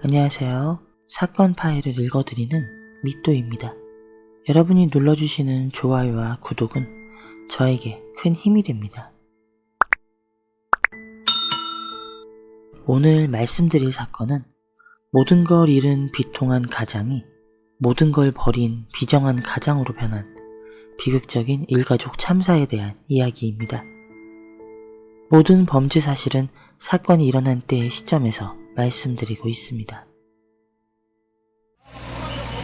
안녕하세요. 사건 파일을 읽어드리는 미또입니다. 여러분이 눌러주시는 좋아요와 구독은 저에게 큰 힘이 됩니다. 오늘 말씀드릴 사건은 모든 걸 잃은 비통한 가장이 모든 걸 버린 비정한 가장으로 변한 비극적인 일가족 참사에 대한 이야기입니다. 모든 범죄 사실은 사건이 일어난 때의 시점에서 말씀드리고 있습니다.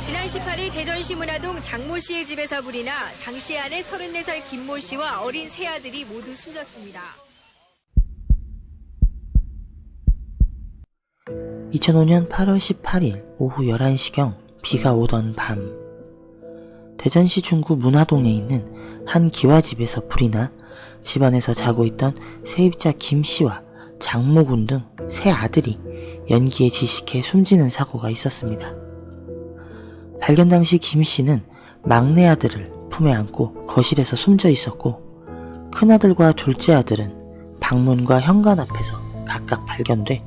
지난 18일 대전시 문화동 장모 씨의 집에서 불이 나 장 씨의 아내 34살 김모 씨와 어린 세 아들이 모두 숨졌습니다. 2005년 8월 18일 오후 11시경 비가 오던 밤, 대전시 중구 문화동에 있는 한 기와집에서 불이 나 집안에서 자고 있던 세입자 김 씨와 장모군 등 세 아들이 연기에 지식해 숨지는 사고가 있었습니다. 발견 당시 김 씨는 막내 아들을 품에 안고 거실에서 숨져 있었고, 큰아들과 둘째 아들은 방문과 현관 앞에서 각각 발견돼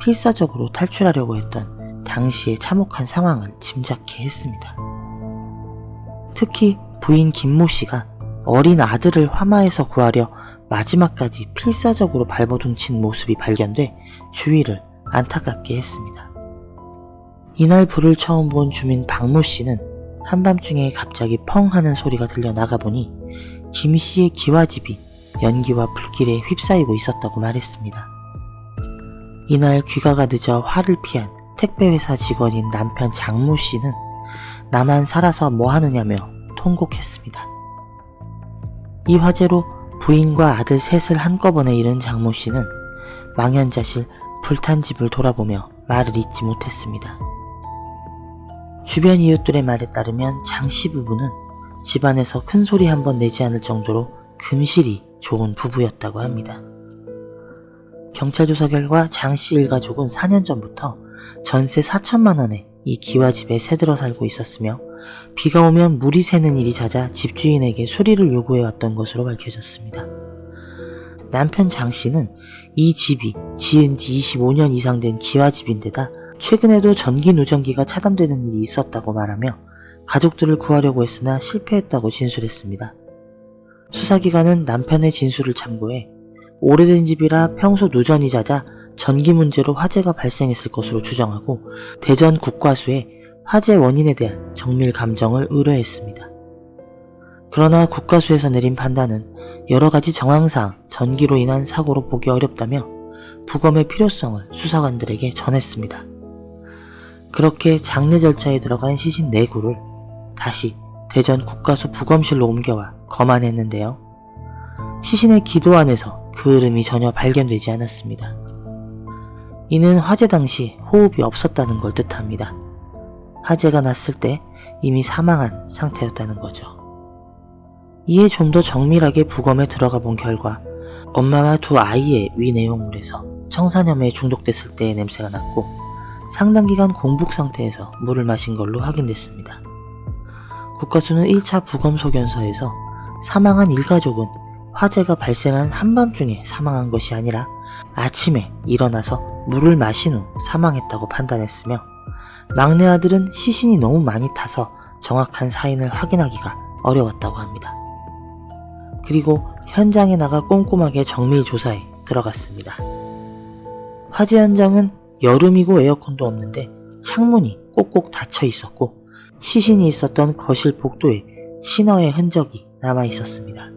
필사적으로 탈출하려고 했던 당시의 참혹한 상황을 짐작케 했습니다. 특히 부인 김모 씨가 어린 아들을 화마에서 구하려 마지막까지 필사적으로 발버둥친 모습이 발견돼 주위를 안타깝게 했습니다. 이날 불을 처음 본 주민 박모 씨는 한밤중에 갑자기 펑 하는 소리가 들려 나가보니 김 씨의 기와집이 연기와 불길에 휩싸이고 있었다고 말했습니다. 이날 귀가가 늦어 화를 피한 택배회사 직원인 남편 장모 씨는 나만 살아서 뭐 하느냐며 통곡했습니다. 이 화재로 부인과 아들 셋을 한꺼번에 잃은 장모 씨는 망연자실 불탄 집을 돌아보며 말을 잇지 못했습니다. 주변 이웃들의 말에 따르면 장 씨 부부는 집안에서 큰 소리 한 번 내지 않을 정도로 금실이 좋은 부부였다고 합니다. 경찰 조사 결과 장 씨 일가족은 4년 전부터 전세 4천만 원에 이 기와집에 새들어 살고 있었으며, 비가 오면 물이 새는 일이 잦아 집주인에게 수리를 요구해왔던 것으로 밝혀졌습니다. 남편 장 씨는 이 집이 지은 지 25년 이상 된 기와집인데다 최근에도 전기 누전기가 차단되는 일이 있었다고 말하며 가족들을 구하려고 했으나 실패했다고 진술했습니다. 수사기관은 남편의 진술을 참고해 오래된 집이라 평소 누전이 잦아 전기 문제로 화재가 발생했을 것으로 추정하고 대전 국과수에 화재 원인에 대한 정밀 감정을 의뢰했습니다. 그러나 국과수에서 내린 판단은 여러가지 정황상 전기로 인한 사고로 보기 어렵다며 부검의 필요성을 수사관들에게 전했습니다. 그렇게 장례 절차에 들어간 시신 4구를 다시 대전 국과수 부검실로 옮겨와 검안했는데요. 시신의 기도 안에서 그을음이 전혀 발견되지 않았습니다. 이는 화재 당시 호흡이 없었다는 걸 뜻합니다. 화재가 났을 때 이미 사망한 상태였다는 거죠. 이에 좀 더 정밀하게 부검에 들어가 본 결과 엄마와 두 아이의 위 내용물에서 청산염에 중독됐을 때의 냄새가 났고, 상당 기간 공복 상태에서 물을 마신 걸로 확인됐습니다. 국과수는 1차 부검 소견서에서 사망한 일가족은 화재가 발생한 한밤중에 사망한 것이 아니라 아침에 일어나서 물을 마신 후 사망했다고 판단했으며, 막내 아들은 시신이 너무 많이 타서 정확한 사인을 확인하기가 어려웠다고 합니다. 그리고 현장에 나가 꼼꼼하게 정밀 조사에 들어갔습니다. 화재 현장은 여름이고 에어컨도 없는데 창문이 꼭꼭 닫혀 있었고, 시신이 있었던 거실 복도에 신어의 흔적이 남아 있었습니다.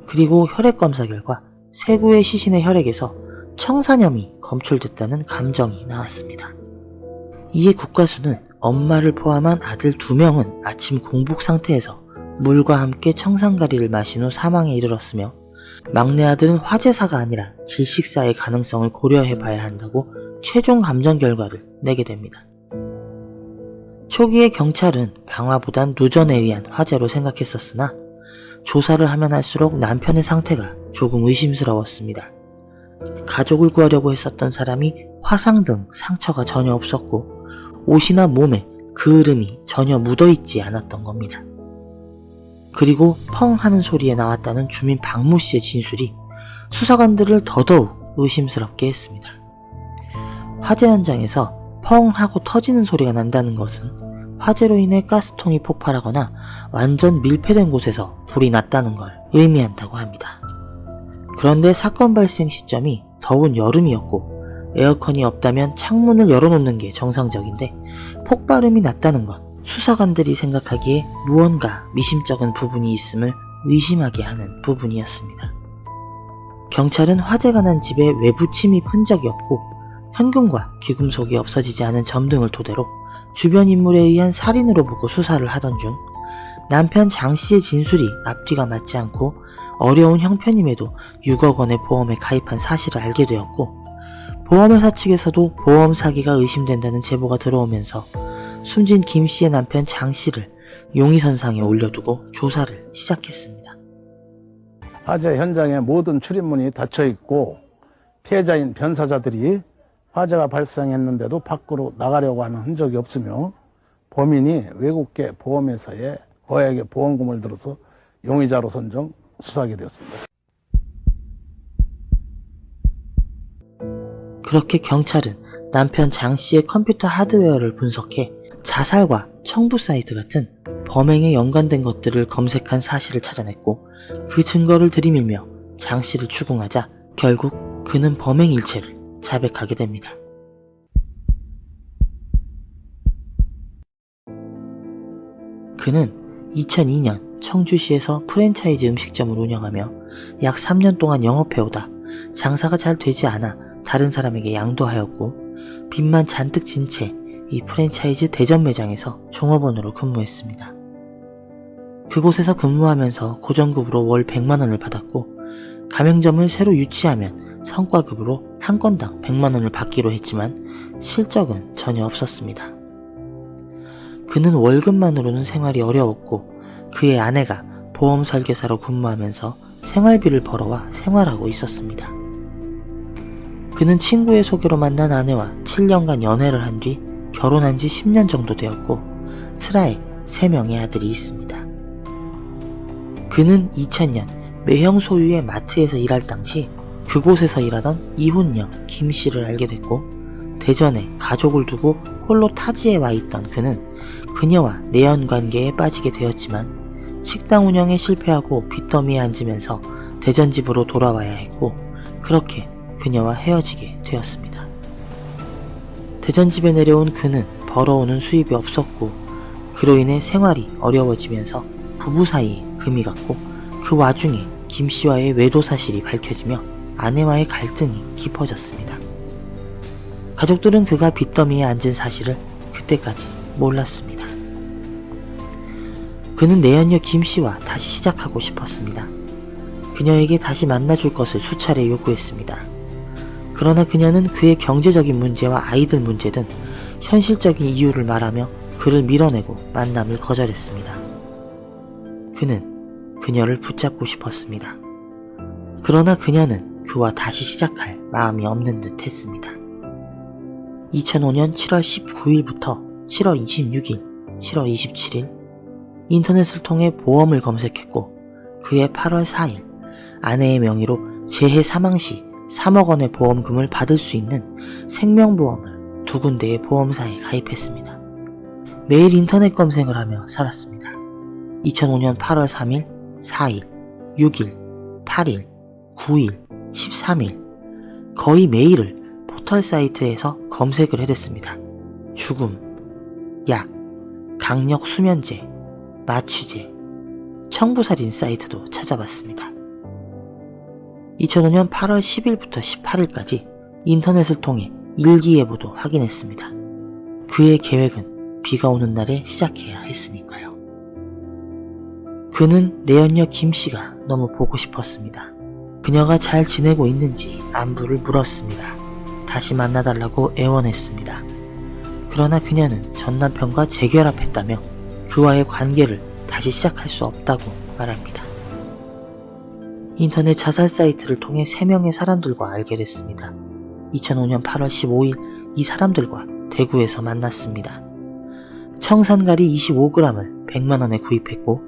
그리고 혈액 검사 결과 3구의 시신의 혈액에서 청산염이 검출됐다는 감정이 나왔습니다. 이에 국과수는 엄마를 포함한 아들 2명은 아침 공복 상태에서 물과 함께 청산가리를 마신 후 사망에 이르렀으며, 막내 아들은 화재사가 아니라 질식사의 가능성을 고려해봐야 한다고 최종 감정 결과를 내게 됩니다. 초기에 경찰은 방화보단 누전에 의한 화재로 생각했었으나 조사를 하면 할수록 남편의 상태가 조금 의심스러웠습니다. 가족을 구하려고 했었던 사람이 화상 등 상처가 전혀 없었고 옷이나 몸에 그을음이 전혀 묻어있지 않았던 겁니다. 그리고 펑 하는 소리에 나왔다는 주민 박모 씨의 진술이 수사관들을 더더욱 의심스럽게 했습니다. 화재 현장에서 펑 하고 터지는 소리가 난다는 것은 화재로 인해 가스통이 폭발하거나 완전 밀폐된 곳에서 불이 났다는 걸 의미한다고 합니다. 그런데 사건 발생 시점이 더운 여름이었고 에어컨이 없다면 창문을 열어놓는 게 정상적인데 폭발음이 났다는 것, 수사관들이 생각하기에 무언가 미심쩍은 부분이 있음을 의심하게 하는 부분이었습니다. 경찰은 화재가 난 집에 외부 침입 흔적이 없고 현금과 귀금속이 없어지지 않은 점 등을 토대로 주변 인물에 의한 살인으로 보고 수사를 하던 중 남편 장 씨의 진술이 앞뒤가 맞지 않고 어려운 형편임에도 6억 원의 보험에 가입한 사실을 알게 되었고 보험회사 측에서도 보험 사기가 의심된다는 제보가 들어오면서 숨진 김 씨의 남편 장 씨를 용의선상에 올려두고 조사를 시작했습니다. 화재 현장에 모든 출입문이 닫혀 있고 피해자인 변사자들이 화재가 발생했는데도 밖으로 나가려고 하는 흔적이 없으며 범인이 외국계 보험회사에 거액의 보험금을 들어서 용의자로 선정 수사하게 되었습니다. 그렇게 경찰은 남편 장 씨의 컴퓨터 하드웨어를 분석해 자살과 청부 사이트 같은 범행에 연관된 것들을 검색한 사실을 찾아냈고 그 증거를 들이밀며 장 씨를 추궁하자 결국 그는 범행 일체를 자백하게 됩니다. 그는 2002년 청주시에서 프랜차이즈 음식점을 운영하며 약 3년 동안 영업해오다 장사가 잘 되지 않아 다른 사람에게 양도하였고 빚만 잔뜩 진 채 이 프랜차이즈 대전 매장에서 종업원으로 근무했습니다. 그곳에서 근무하면서 고정급으로 월 100만원을 받았고 가맹점을 새로 유치하면 성과급으로 한 건당 100만원을 받기로 했지만 실적은 전혀 없었습니다. 그는 월급만으로는 생활이 어려웠고 그의 아내가 보험 설계사로 근무하면서 생활비를 벌어와 생활하고 있었습니다. 그는 친구의 소개로 만난 아내와 7년간 연애를 한 뒤 결혼한 지 10년 정도 되었고 슬하에 3명의 아들이 있습니다. 그는 2000년 매형 소유의 마트에서 일할 당시 그곳에서 일하던 이혼녀 김 씨를 알게 됐고 대전에 가족을 두고 홀로 타지에 와 있던 그는 그녀와 내연관계에 빠지게 되었지만 식당 운영에 실패하고 빚더미에 앉으면서 대전 집으로 돌아와야 했고 그렇게 그녀와 헤어지게 되었습니다. 대전 집에 내려온 그는 벌어오는 수입이 없었고 그로 인해 생활이 어려워지면서 부부 사이에 금이 갔고 그 와중에 김 씨와의 외도 사실이 밝혀지며 아내와의 갈등이 깊어졌습니다. 가족들은 그가 빚더미에 앉은 사실을 그때까지 몰랐습니다. 그는 내연녀 김 씨와 다시 시작하고 싶었습니다. 그녀에게 다시 만나줄 것을 수차례 요구했습니다. 그러나 그녀는 그의 경제적인 문제와 아이들 문제 등 현실적인 이유를 말하며 그를 밀어내고 만남을 거절했습니다. 그는 그녀를 붙잡고 싶었습니다. 그러나 그녀는 그와 다시 시작할 마음이 없는 듯 했습니다. 2005년 7월 19일부터 7월 26일, 7월 27일 인터넷을 통해 보험을 검색했고 그해 8월 4일 아내의 명의로 재해 사망 시 3억 원의 보험금을 받을 수 있는 생명보험을 2군데의 보험사에 가입했습니다. 매일 인터넷 검색을 하며 살았습니다. 2005년 8월 3일, 4일, 6일, 8일, 9일, 13일 거의 매일을 포털 사이트에서 검색을 해댔습니다. 죽음, 약, 강력 수면제, 마취제, 청부살인 사이트도 찾아봤습니다. 2005년 8월 10일부터 18일까지 인터넷을 통해 일기예보도 확인했습니다. 그의 계획은 비가 오는 날에 시작해야 했으니까요. 그는 내연녀 김 씨가 너무 보고 싶었습니다. 그녀가 잘 지내고 있는지 안부를 물었습니다. 다시 만나달라고 애원했습니다. 그러나 그녀는 전 남편과 재결합했다며 그와의 관계를 다시 시작할 수 없다고 말합니다. 인터넷 자살 사이트를 통해 3명의 사람들과 알게 됐습니다. 2005년 8월 15일 이 사람들과 대구에서 만났습니다. 청산가리 25g을 100만원에 구입했고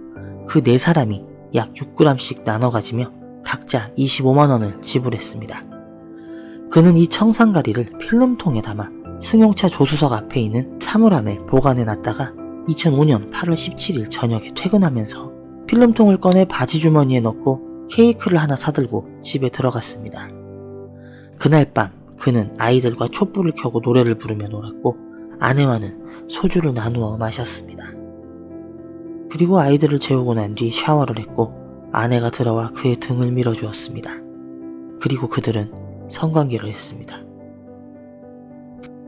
그 4사람이 약 6g씩 나눠 가지며 각자 25만원을 지불했습니다. 그는 이 청산가리를 필름통에 담아 승용차 조수석 앞에 있는 사물함에 보관해놨다가 2005년 8월 17일 저녁에 퇴근하면서 필름통을 꺼내 바지 주머니에 넣고 케이크를 하나 사들고 집에 들어갔습니다. 그날 밤 그는 아이들과 촛불을 켜고 노래를 부르며 놀았고 아내와는 소주를 나누어 마셨습니다. 그리고 아이들을 재우고 난 뒤 샤워를 했고 아내가 들어와 그의 등을 밀어주었습니다. 그리고 그들은 성관계를 했습니다.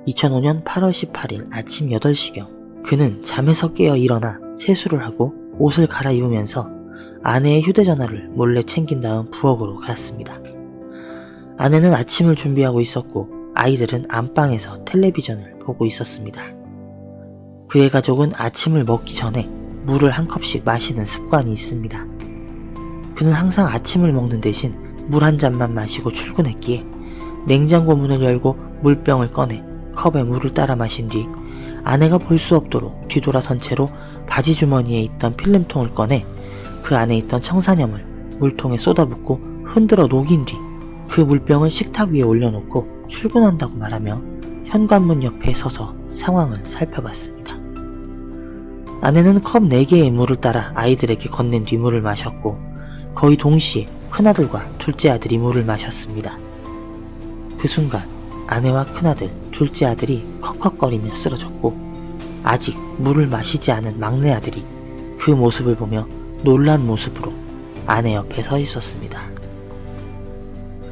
2005년 8월 18일 아침 8시경 그는 잠에서 깨어 일어나 세수를 하고 옷을 갈아입으면서 아내의 휴대전화를 몰래 챙긴 다음 부엌으로 갔습니다. 아내는 아침을 준비하고 있었고 아이들은 안방에서 텔레비전을 보고 있었습니다. 그의 가족은 아침을 먹기 전에 물을 한 컵씩 마시는 습관이 있습니다. 그는 항상 아침을 먹는 대신 물 한 잔만 마시고 출근했기에 냉장고 문을 열고 물병을 꺼내 컵에 물을 따라 마신 뒤 아내가 볼 수 없도록 뒤돌아선 채로 바지 주머니에 있던 필름통을 꺼내 그 안에 있던 청산염을 물통에 쏟아붓고 흔들어 녹인 뒤 그 물병을 식탁 위에 올려놓고 출근한다고 말하며 현관문 옆에 서서 상황을 살펴봤습니다. 아내는 컵 4개의 물을 따라 아이들에게 건넨 뒤 물을 마셨고 거의 동시에 큰아들과 둘째 아들이 물을 마셨습니다. 그 순간 아내와 큰아들, 둘째 아들이 컥컥거리며 쓰러졌고 아직 물을 마시지 않은 막내 아들이 그 모습을 보며 놀란 모습으로 아내 옆에 서 있었습니다.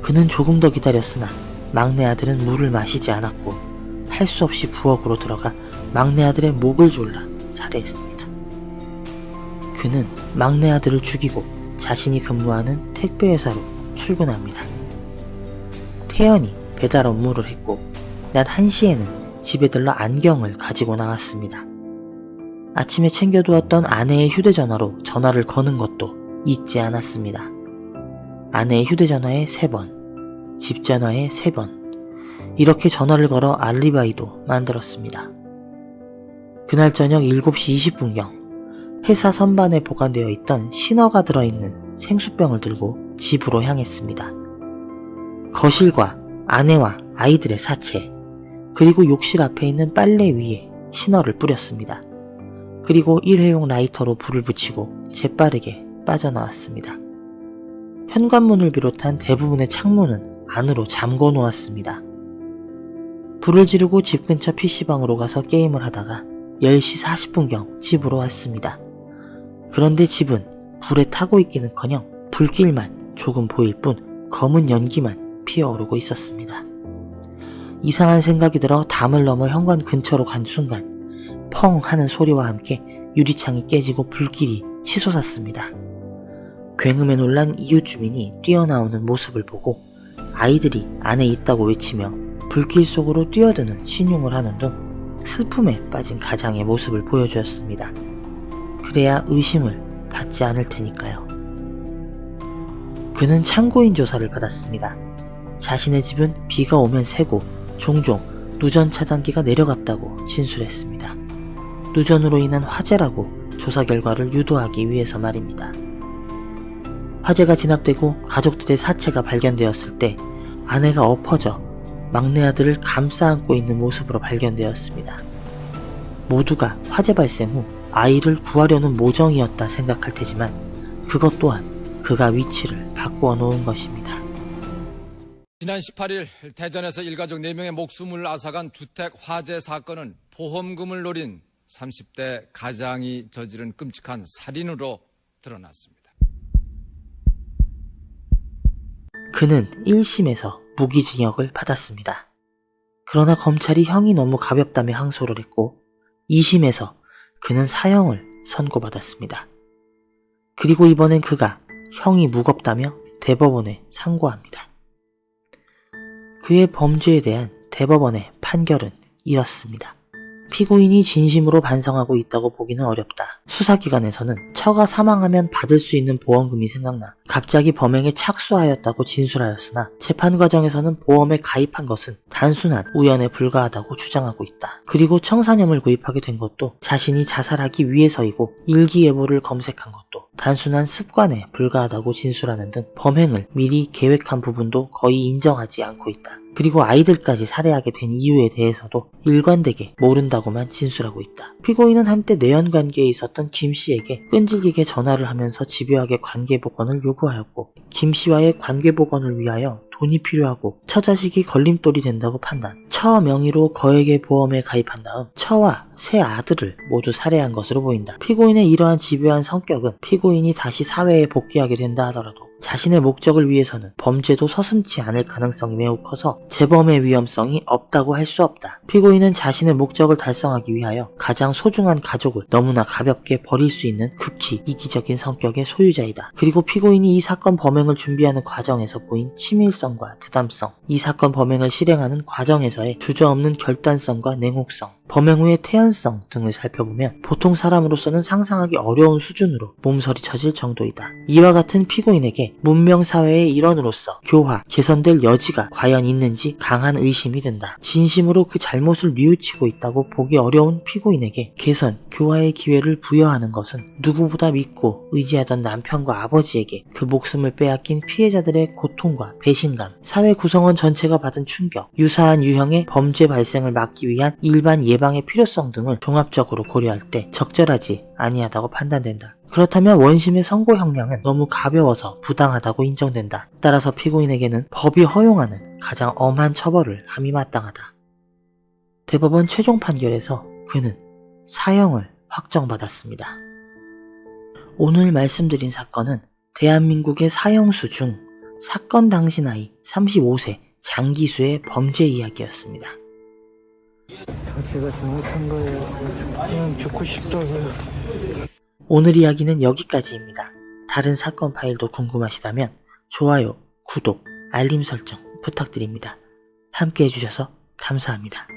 그는 조금 더 기다렸으나 막내 아들은 물을 마시지 않았고 할 수 없이 부엌으로 들어가 막내 아들의 목을 졸라 살해했습니다. 그는 막내 아들을 죽이고 자신이 근무하는 택배회사로 출근합니다. 태연이 배달 업무를 했고 낮 1시에는 집에 들러 안경을 가지고 나왔습니다. 아침에 챙겨두었던 아내의 휴대전화로 전화를 거는 것도 잊지 않았습니다. 아내의 휴대전화에 3번, 집 전화에 3번, 이렇게 전화를 걸어 알리바이도 만들었습니다. 그날 저녁 7시 20분경 회사 선반에 보관되어 있던 신어가 들어있는 생수병을 들고 집으로 향했습니다. 거실과 아내와 아이들의 사체, 그리고 욕실 앞에 있는 빨래 위에 신어를 뿌렸습니다. 그리고 일회용 라이터로 불을 붙이고 재빠르게 빠져나왔습니다. 현관문을 비롯한 대부분의 창문은 안으로 잠궈 놓았습니다. 불을 지르고 집 근처 PC방으로 가서 게임을 하다가 10시 40분경 집으로 왔습니다. 그런데 집은 불에 타고 있기는커녕 불길만 조금 보일 뿐 검은 연기만 피어오르고 있었습니다. 이상한 생각이 들어 담을 넘어 현관 근처로 간 순간 펑 하는 소리와 함께 유리창이 깨지고 불길이 치솟았습니다. 굉음에 놀란 이웃 주민이 뛰어나오는 모습을 보고 아이들이 안에 있다고 외치며 불길 속으로 뛰어드는 신용을 하는 등 슬픔에 빠진 가장의 모습을 보여주었습니다. 그래야 의심을 받지 않을 테니까요. 그는 참고인 조사를 받았습니다. 자신의 집은 비가 오면 새고 종종 누전 차단기가 내려갔다고 진술했습니다. 누전으로 인한 화재라고 조사 결과를 유도하기 위해서 말입니다. 화재가 진압되고 가족들의 사체가 발견되었을 때 아내가 엎어져 막내 아들을 감싸 안고 있는 모습으로 발견되었습니다. 모두가 화재 발생 후 아이를 구하려는 모정이었다 생각할 테지만 그것 또한 그가 위치를 바꾸어 놓은 것입니다. 지난 18일 대전에서 일가족 4명의 목숨을 앗아간 주택 화재 사건은 보험금을 노린 30대 가장이 저지른 끔찍한 살인으로 드러났습니다. 그는 1심에서 무기징역을 받았습니다. 그러나 검찰이 형이 너무 가볍다며 항소를 했고 2심에서 그는 사형을 선고받았습니다. 그리고 이번엔 그가 형이 무겁다며 대법원에 상고합니다. 그의 범죄에 대한 대법원의 판결은 이렇습니다. 피고인이 진심으로 반성하고 있다고 보기는 어렵다. 수사기관에서는 처가 사망하면 받을 수 있는 보험금이 생각나 갑자기 범행에 착수하였다고 진술하였으나 재판 과정에서는 보험에 가입한 것은 단순한 우연에 불과하다고 주장하고 있다. 그리고 청산염을 구입하게 된 것도 자신이 자살하기 위해서이고 일기예보를 검색한 것도 단순한 습관에 불과하다고 진술하는 등 범행을 미리 계획한 부분도 거의 인정하지 않고 있다. 그리고 아이들까지 살해하게 된 이유에 대해서도 일관되게 모른다고만 진술하고 있다. 피고인은 한때 내연관계에 있었던 김 씨에게 끈질기게 전화를 하면서 집요하게 관계복원을 요구하였고, 김 씨와의 관계복원을 위하여 돈이 필요하고 처자식이 걸림돌이 된다고 판단, 처 명의로 거액의 보험에 가입한 다음 처와 세 아들을 모두 살해한 것으로 보인다. 피고인의 이러한 집요한 성격은 피고인이 다시 사회에 복귀하게 된다 하더라도 자신의 목적을 위해서는 범죄도 서슴지 않을 가능성이 매우 커서 재범의 위험성이 없다고 할 수 없다. 피고인은 자신의 목적을 달성하기 위하여 가장 소중한 가족을 너무나 가볍게 버릴 수 있는 극히 이기적인 성격의 소유자이다. 그리고 피고인이 이 사건 범행을 준비하는 과정에서 보인 치밀성과 대담성, 이 사건 범행을 실행하는 과정에서의 주저없는 결단성과 냉혹성, 범행 후의 태연성 등을 살펴보면 보통 사람으로서는 상상하기 어려운 수준으로 몸서리 쳐질 정도이다. 이와 같은 피고인에게 문명사회의 일원으로서 교화, 개선될 여지가 과연 있는지 강한 의심이 든다. 진심으로 그 잘못을 뉘우치고 있다고 보기 어려운 피고인에게 개선, 교화의 기회를 부여하는 것은 누구보다 믿고 의지하던 남편과 아버지에게 그 목숨을 빼앗긴 피해자들의 고통과 배신감, 사회 구성원 전체가 받은 충격, 유사한 유형의 범죄 발생을 막기 위한 일반 예방의 필요성 등을 종합적으로 고려할 때 적절하지 아니하다고 판단된다. 그렇다면 원심의 선고 형량은 너무 가벼워서 부당하다고 인정된다. 따라서 피고인에게는 법이 허용하는 가장 엄한 처벌을 함이 마땅하다. 대법원 최종 판결에서 그는 사형을 확정받았습니다. 오늘 말씀드린 사건은 대한민국의 사형수 중 사건 당시 나이 35세 장기수의 범죄 이야기였습니다. 제가 잘못한 거예요. 그냥 죽고 싶다고요. 오늘 이야기는 여기까지입니다. 다른 사건 파일도 궁금하시다면 좋아요, 구독, 알림 설정 부탁드립니다. 함께 해주셔서 감사합니다.